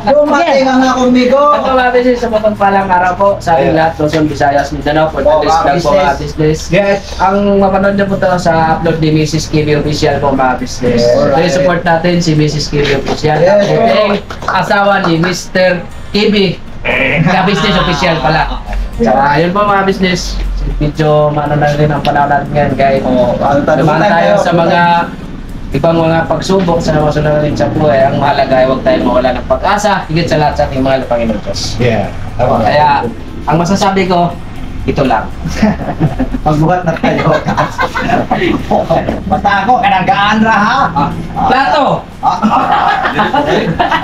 Dumating ang akumigo. Ito mga business sa mapagpalang araw po sa ating lahat, Luzon, Visayas, Mindanao, for today's vlog po mga business. Yes. Ang mapanood niyo po ito sa upload ni Mrs. Kibi Official po mga business. So support natin si Mrs. Kibi Official. Yes. Ang asawa ni Mr. Kibi. Ka-business official pala. So ayun po mga business. Medyo maano na rin ang panahon natin ngayon guys. Naman tayo sa mga ibang mga pagsubok sa mga sunod sa buhay. Ang mahalaga ay huwag tayong mawala ng pag-asa, higit sa lahat sa ating mga Panginoon Diyos. Yeah. Kaya, ang masasabi ko, ito lang. Pagbuhat na tayo. Matako, kanagaan ra ha? Plato!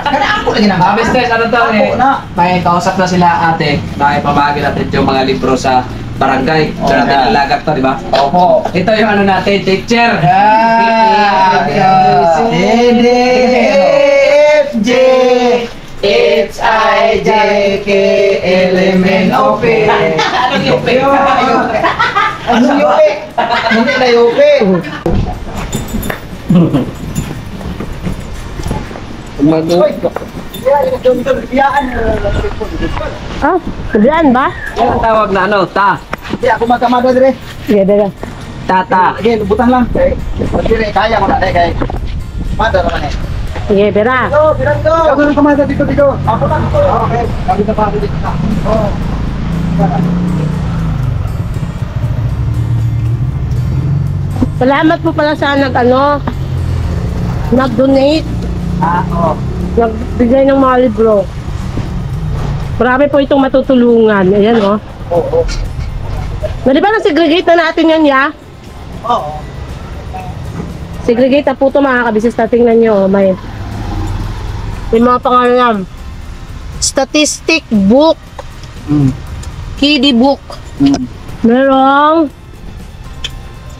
Kanaan ko lagi na. Business, ano to eh? May kausap na sila ate, nakipamagi natin yung mga libro sa barangay. So natin ilagat to, di ba? Opo. Ito yung ano natin, teacher. D, F, G, H, I, J, K, L, M, N, O, P. Anong yung pay? Anong yupi? Hindi na yupi. Ah, kebetulan ba? Yan ang tawag na ano, ta. Hindi ako magkamado dire. Iya, dala. Tata. Sige, lubutan lang. Sige, kaya ko na kay. Mada naman eh. Iya, bera. Pirando! Ako nang kamada dito. Ako lang ko. Okay, kami na pa dito. Oh. Salamat po pala sa nag-donate, Oo. nagbigay ng mga libro. Marami po itong matutulungan. Ayan, oh. Oo. Di ba na-segregate na natin yan, ya? Oo. Segregate na po ito mga kabisis. Tingnan nyo, oh, may mga pangalan. Statistic book. Kiddie book. Merong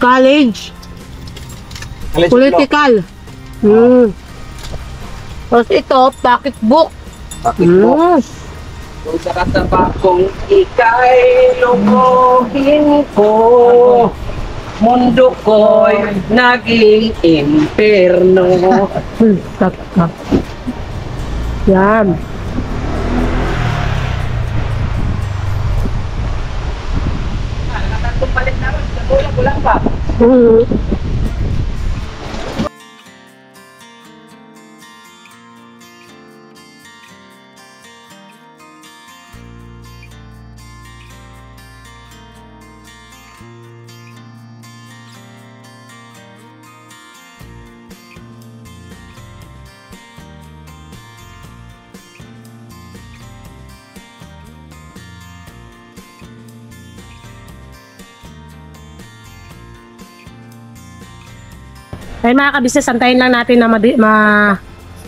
college. Political. Tapos ito, pocketbook. Kung sakasaba kong ika'y lokohin ko, mundo ko'y naging imperno. Yan. Nakatagpong palit naman, kulang pa. Ay mga kabisnes, antayin lang natin na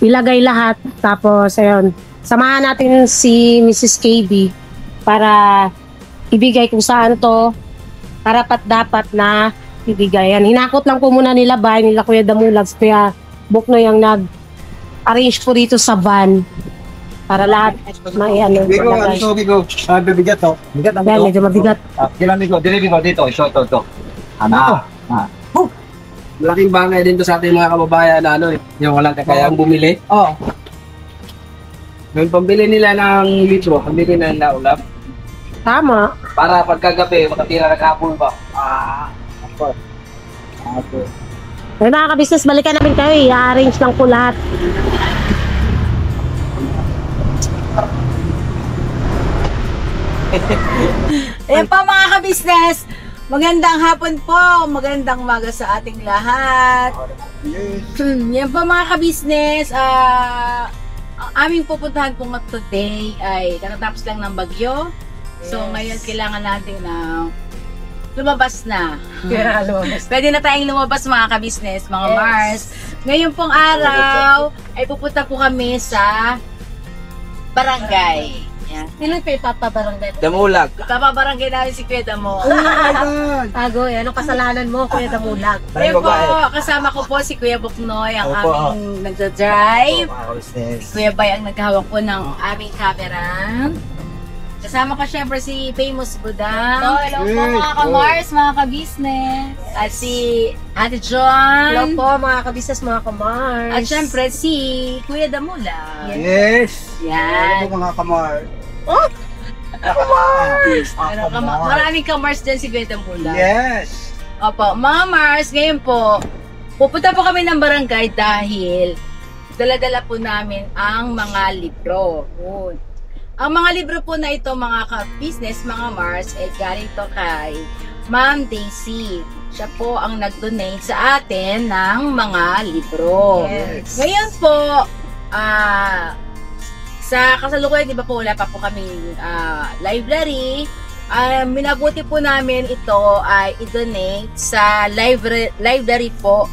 ilagay lahat. Tapos, ayun, samahan natin si Mrs. KB para ibigay kung saan to karapat-dapat na ibigay. Yan. Hinakot lang po muna nila nila Kuya Damulags, Kuya Bukno yung nag-arrange po dito sa van para lahat may ano. Bigo, bigo. Bibigat to. Bigat ang Yan, medyo mabigat. Kailan bigo? Dito. Ito. Ano? Malaking bagay din to sa ating mga kababayan na ano, yung walang kakayang bumili. Oo. Yung pambili nila ng litro, pambili na nila ulap. Tama. Para pagkagabi, makatira na kapul ba? Okay. Ay mga kabisnes, balikan namin kayo. I-arrange lang po lahat. Ayan po mga kabisnes, magandang hapon po, magandang umaga sa ating lahat. Yan po mga kabisnes, ang aming pupuntahan po today ay katatapos lang ng bagyo. So ngayon kailangan natin na lumabas na. Pwede na tayong lumabas mga kabisnes, mga Mars. Ngayon pong araw ay pupunta po kami sa barangay. Yan. Sino pa ipapabarangay? Damulag. Ipapabarangay namin si Kuya Damo. Agoy, anong kasalanan mo, Kuya Damulag? Ayun po, kasama ko po si Kuya Buknoy, ang aming nagda-drive. Si Kuya Bay ang naghawak po ng aming camera. Kasama ka syempre si Famous Budang. Hello po mga ka-Mars, mga ka-business. At si Ate John. Hello po mga kabisnes, mga kamars. At syempre si Kuya Damula. Yes! Yan. Ano mga kamar? Maraming ka-Mars dyan si Kuya Damula. Yes! Opo, mga Mars, ngayon po, pupunta po kami ng barangay dahil dala-dala po namin ang mga libro. Good. Ang mga libro po na ito, mga ka-business, mga Mars, ay galing to kay Ma'am Daisy. Siya po ang nag-donate sa atin ng mga libro. Yes. Ngayon po, sa kasalukuyan, di ba po, wala pa po kaming library. Minabuti po namin ito ay i-donate sa library po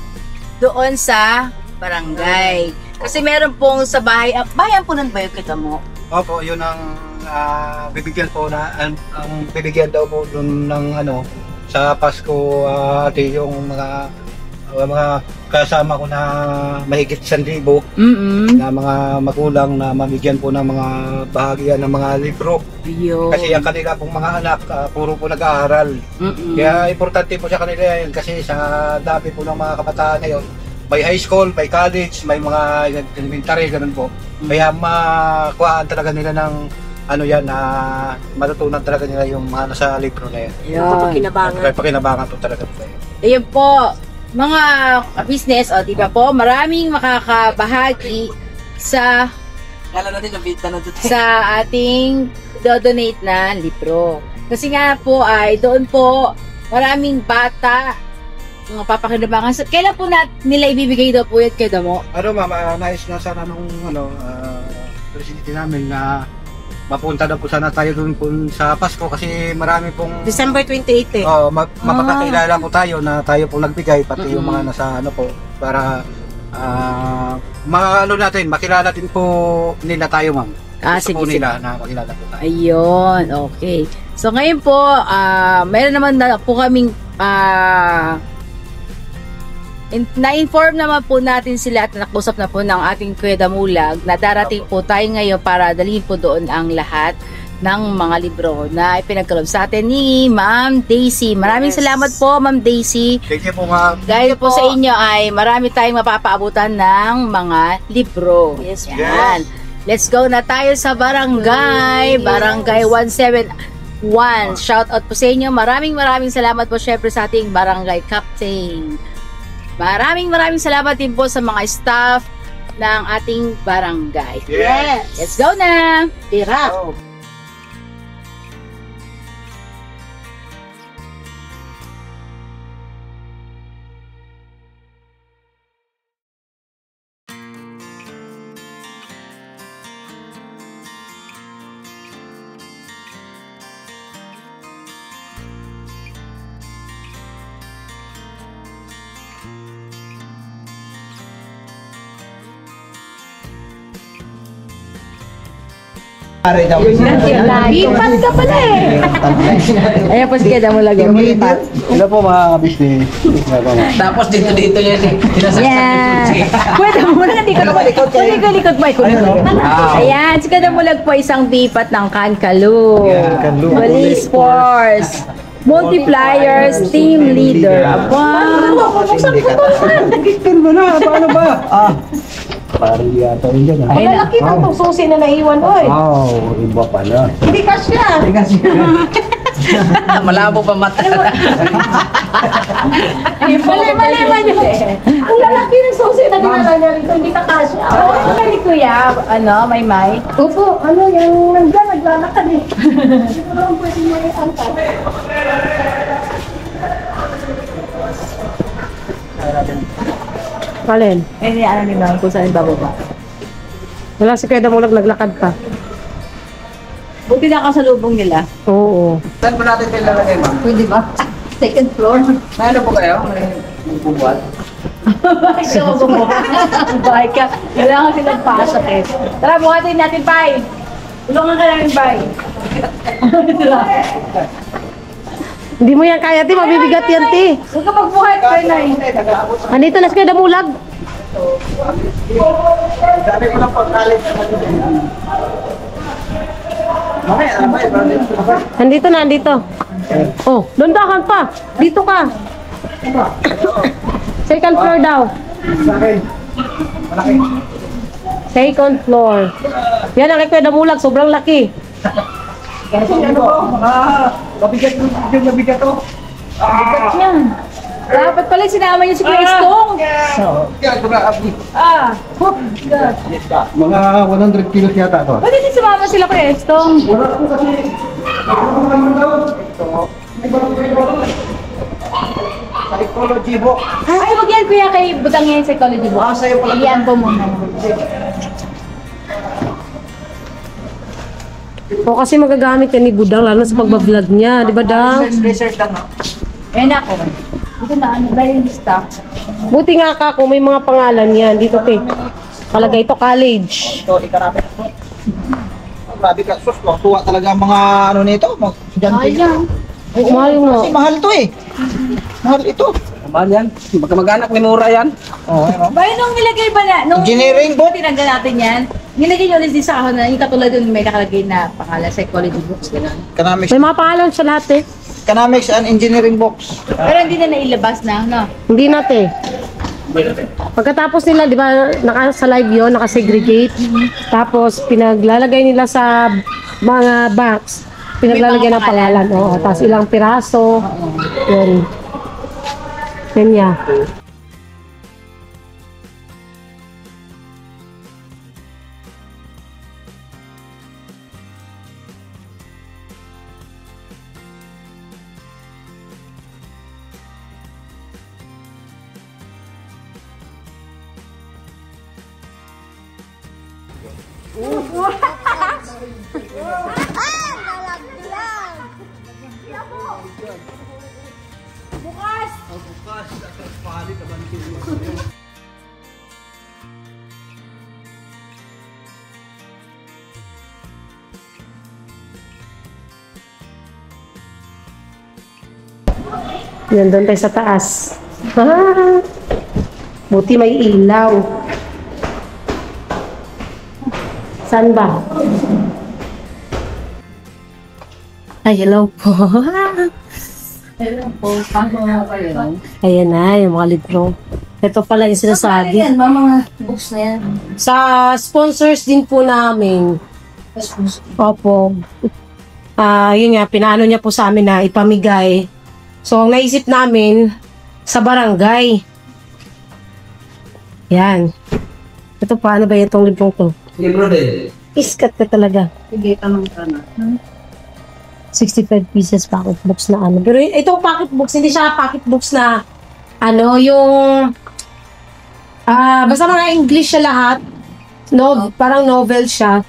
doon sa barangay. Kasi meron pong sa bayan po ng Bayo kita mo. Opo, yun ang bibigyan po na ang bibigyan daw po dun ng ano sa Pasko ate yung mga kasama ko na mahigit 1,000 na mga magulang na mabigyan po ng mga bahagian ng mga libro. Ayun. Kasi ang kanila pong mga anak puro po nag-aaral. Kaya importante po sa kanila yan kasi sa dami po ng mga kabataan ngayon may high school, may college, may mga elementary, ganun po. Kaya makuhaan talaga nila ng ano yan, matutunan talaga nila yung mga nasa libro na yan. Pakinabangan. Kaya pakinabangan po talaga po. Ayun po, mga business, o di ba po, maraming makakabahagi sa ating do-donate na libro. Kasi nga po ay doon po maraming bata mga papakinabangan. Kailan po nila ibibigay daw po yun kay Damo? Ano ma'am, nais na sana nung presidente namin na mapunta na po sana tayo doon po sa Pasko kasi marami pong December 28 eh. mapakakilala po tayo na tayo po nagbigay pati yung mga nasa ano po para maano natin, makilala din po nila tayo ma'am. Gusto po nila na makilala po tayo. Ayun, okay. So ngayon po, meron naman na po kaming na-inform naman po natin sila at nakusap na po ng ating Kuya Damulag na darating po tayo ngayon para dalhin po doon ang lahat ng mga libro na ipinagkaloob sa atin ni Ma'am Daisy. Maraming salamat po, Ma'am Daisy. Thank you po ma'am. Dahil po sa inyo ay marami tayong mapapaabutan ng mga libro. Yes, Yan. Let's go na tayo sa barangay. Barangay 171. Shout out po sa inyo. Maraming salamat po syempre sa ating barangay captain. Maraming salamat din po sa mga staff ng ating barangay. Yes. Let's go na! Tira! Oh. Bipat ka pala eh! Ayan po si Kuya Damulag. Hello po mga business. Tapos dito yan eh. Yan. Kuya Damulag, hindi ko likod ba? Ayan, si Kuya Damulag po isang bipat ng Kankalu. Kankalu. Police Force. Multipliers, team leader. Aba. Nagkikil mo na, paano ba? Parang yata yun dyan. Malalaki ng susi na naiwan, oy. Iba pala. Hindi kasya. Malabo pa mata. Mali. Ang lalaki ng susi na ginala niya rito, hindi ka kasya. Kali Kuya, may. Opo, yung nandyan, naglalakad eh. Siguro ang pwede mo yung angkat. Alin? Hindi, ni Ma'am kung saan bababa. Wala si Kuya Damulag, naglakad pa. Buti na kasalubong nila. Oo. Saan po natin nilalagay ma'am? Pwede ba? Second floor. May ano po kayo? May bubuhat? Bakit ka mabubuha? Bakit ka? Kailangan silang pasok eh. Tara, buhatin natin, Pai. Tulungan ka namin, Pai. Hindi mo yan kaya, Ti. Mabibigat yan, Ti. Huwag ka magbuhat, Penay. Andito na si Kuya Damulag. Dami ko lang pagkalit. Nandito na, nandito. Oh, dondahan pa. Dito ka. Second floor daw. Second floor. Yan ang Kuya Damulag, sobrang laki. Mabigat yung mabigat to. Dapat pala sinama niyo si Kuya Estong. Mga 100 kilos yata to. Pwede din sumama sila Kuya Estong. Psychology book. Ay, wag yan Kuya kay Butang yan psychology book. Sa'yo pala. Iyan po muna. O kasi magagamit yan ni Budang, lalo sa pagbablog niya. Di ba, Dang? Research lang, no? Ayan ako. Ito na, ano ba yung stock? Buti nga ka kung may mga pangalan yan. Dito, te. Palagay ito, college. Ito, ikarami. Grabe ka, sus, tuwa talaga ang mga ano nito, mga estudyante. Ayan. Ay, mahal nga. Kasi mahal to eh. Mahal ito. Mahal yan. Magkamag-anak ni Mura yan. Oo, ano? Bayo nung nilagay ba na, nung Engineering book? tinanggal natin yan, nilagay nyo ulit din sa kahon na yung katulad dun may nakalagay na pangalan, psychology books, gano'n. Economics, May mga pangalan sa lahat, eh. economics and engineering books. Pero hindi na nailabas na, no? Hindi natin. Pagkatapos nila, di ba, sa live yun, nakasegregate. Tapos, pinaglalagay nila sa mga box. Pinaglalagay ng pangalan. Oo, tapos ilang piraso. Yun. Ganyan. Yan, doon tayo sa taas. Ah, buti may ilaw. Saan ba? Ay, hello po. Hello po, paano kayo? Ayan na, yung mga libro. Ito pala yung sinasabi. Yan, mga books na yan. Sa sponsors din po namin. Opo. Yun nga, pinaano niya po sa amin na ipamigay. So, ang naisip namin, sa barangay. Yan. Ito, paano ba itong librong to? Libro din. Iskat ka talaga. Sige, tanong ka na. 65 pieces pocket books na ano. Pero itong pocket books, hindi siya pocket books na ano, yung basta mga English siya lahat. No, parang novel siya.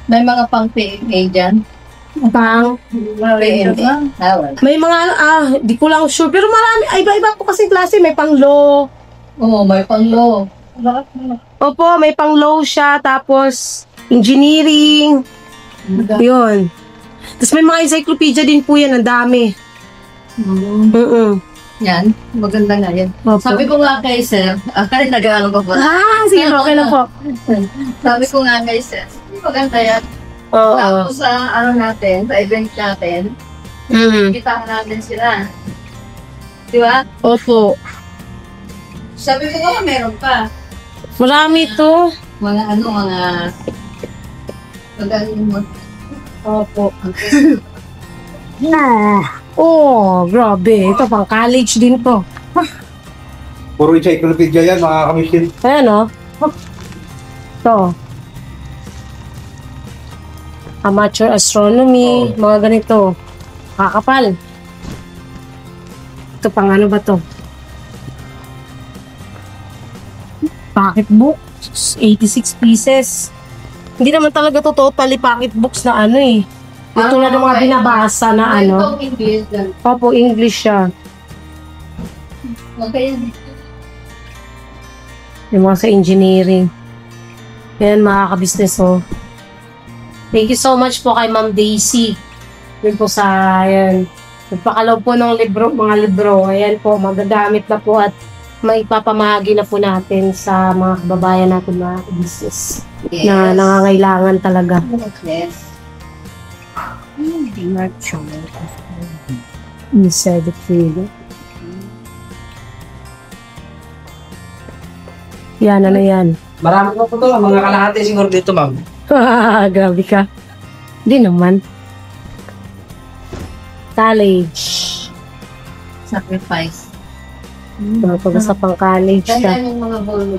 May mga pang PMA dyan. Pang PMA. may mga di ko lang sure, pero marami iba-iba po kasi klase, may pang law. Oo, may pang law. Opo, may pang law siya, tapos engineering. Yun. Tapos may mga encyclopedia din po yan, ang dami. Yan, maganda nga yan. Opo. Sabi ko nga kay sir, nag-aaral ko po. Sige, okay lang po. Sabi ko nga kay sir, maganda yan. Oo. Tapos sa ano natin, sa event natin, kita natin sila. Di ba? Opo. Sabi ko nga, meron pa. Marami to. Mga magaling mo. Opo. Oh, grabe. Ito pang college din to. Puro encyclopedia yan, mga kamisin. Ayan o. Ito. Amateur astronomy, mga ganito. Kakapal. Ito pang ano ba to? Pocket book. 86 pieces. Hindi naman talaga to totally pocket books na ano eh. Yung tulad ng mga binabasa na ano. Ito, English dyan. Opo, English siya. Okay yan. Yung mga sa engineering. Yan, mga ka-business, oh. Thank you so much po kay Ma'am Daisy. Yun po sa, ayan. Nagpakalaw po ng libro, mga libro. Ayan po, magagamit na po at maipapamahagi na po natin sa mga kababayan natin, mga business na nangangailangan talaga. Yes. Inside the field. Yan, ano yan? Marami po po to, mga kalahati siguro dito, ma'am. Grabe ka. Di naman. College. Sacrifice. Mga pag-usapang college ka. yung mga bowl mo.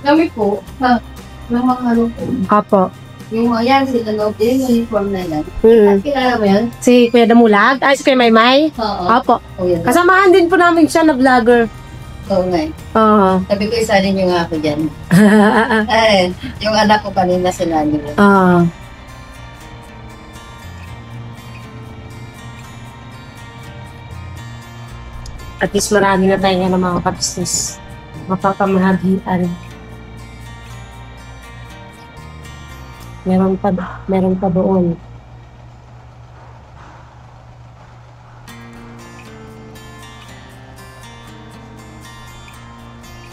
Kami po, yung mga ano po, Apo. yung mga yan, sila yung uniform na yan. Mm. Kilala mo yan? Si Kuya Damulag? Ay, si Kuya Maymay? Oo. Apo. Oh, yan. Kasamahan din po namin siya na vlogger. Oo nga. Oo. Sabi ko, isa rin yung ako dyan. Yung anak ko kanina sila nila. Oo. At least marami na tayo ng mga ka-business. Mapapamahagian. Meron pa doon.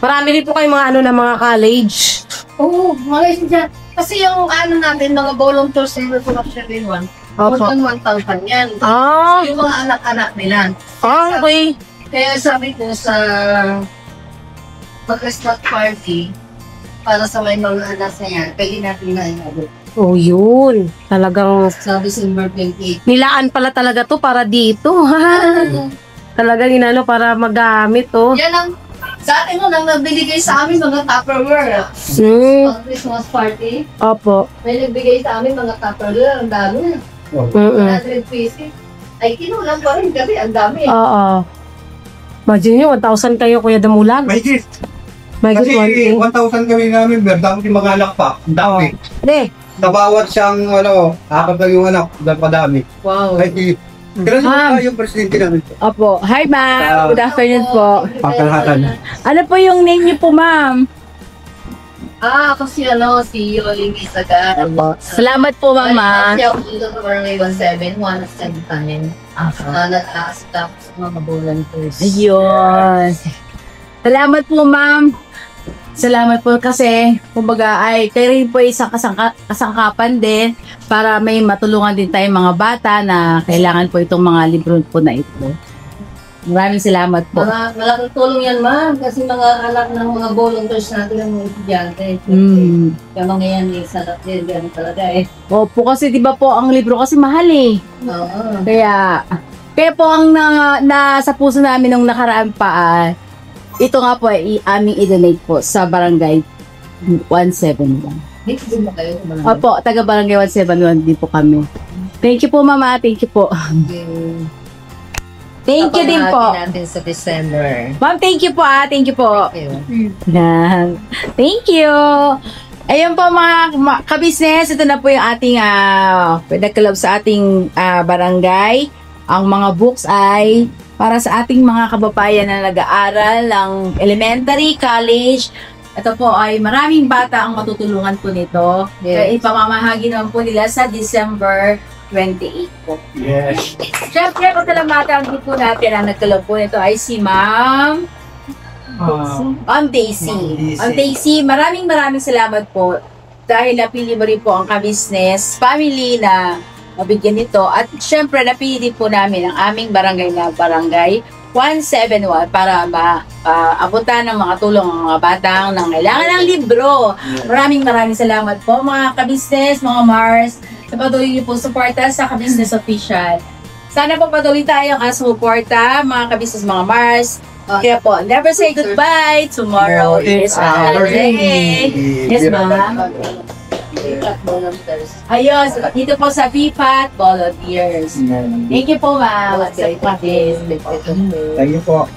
Marami rin po kayong mga ano na mga college. Oo, mga dyan. Kasi yung ano natin, mga volunteers nila ko na siya rin one. More Opo. than 1,000 yan. Ah, Yung mga anak-anak nila. okay. Kaya sabi ko sa pag-start party, para sa may mga anak na yan, pwede natin na inabot. Oh, yun. Talagang Sa December 28. nilaan pala talaga to para dito. Talagang inano para magamit to. Yan ang, sa atin mo, nang nabigay sa amin mga Tupperware. Hmm. Pag Christmas party, Opo. may nagbigay sa amin mga Tupperware, ang dami. Mm-mm. 100 pesos. Ay, kinulang pa rin kasi ang dami. Oo. Imagine nyo, 1,000 kayo, Kuya Damulag. May gift. May Kasi good 1,000 kami namin, pero dami din mag-alak pa. Ang dami. Hindi. Sa bawat siyang, apat lang yung anak, padami. Wow. Ay, kailan Ma'am. yung presidente namin po? Opo. Hi, ma'am. Good afternoon po. Pangkalahatan. Ano po yung name niyo po, ma'am? Ako si Yoling Isaga. Salamat po, mama. Kasi ako dito sa Barangay 171 sa Santanin. Nag-aasita ako sa mga volunteers. Ayun. Salamat po, ma'am. Salamat po kasi, kumbaga, ay kayo rin po isang kasangkapan din para may matulungan din tayong mga bata na kailangan po itong mga libro po na ito. Maraming salamat po. Malaking tulong yan, ma'am. Kasi mga anak ng mga volunteers natin ng mga estudyante. Kaya mga yan, sarap din. Ganun talaga eh. Opo, kasi di ba po, ang libro kasi mahal eh. Oo. Kaya po ang nasa puso namin nung nakaraan pa, ito nga po ay aming i-donate po sa barangay 171. Dito din ba kayo? Opo, taga barangay 171 din po kami. Thank you po, mama. Thank you po. Thank you din po. Natin sa December. Ma'am, thank you po Thank you po. Yan. Thank you. Ayun po mga kabisnes, ito na po yung ating nagkalab sa ating barangay. Ang mga books ay para sa ating mga kababayan na nag-aaral ng elementary, college. Ito po ay maraming bata ang matutulungan po nito. Kaya ipamamahagi naman po nila sa December 28 po. Yes. Siyempre, pasalamatan din po natin ang nagkalab po nito ay si Ma'am Daisy. Ma'am Daisy, maraming salamat po dahil napili mo rin po ang ka-business family na mabigyan nito. At siyempre, napili din po namin ang aming barangay na barangay 171 para maabutan ng mga tulong ang mga batang nangailangan ng libro. Maraming salamat po mga ka-business, mga Mars, sa patuloy niyo po suporta sa ka-business official. Sana po patuloy tayong suporta mga ka-business, mga Mars. Kaya po, never say goodbye. Tomorrow is our day. Yes, ma'am. Ayun, dito po sa VPAT Volunteers. Thank you po, ma'am. Thank you po.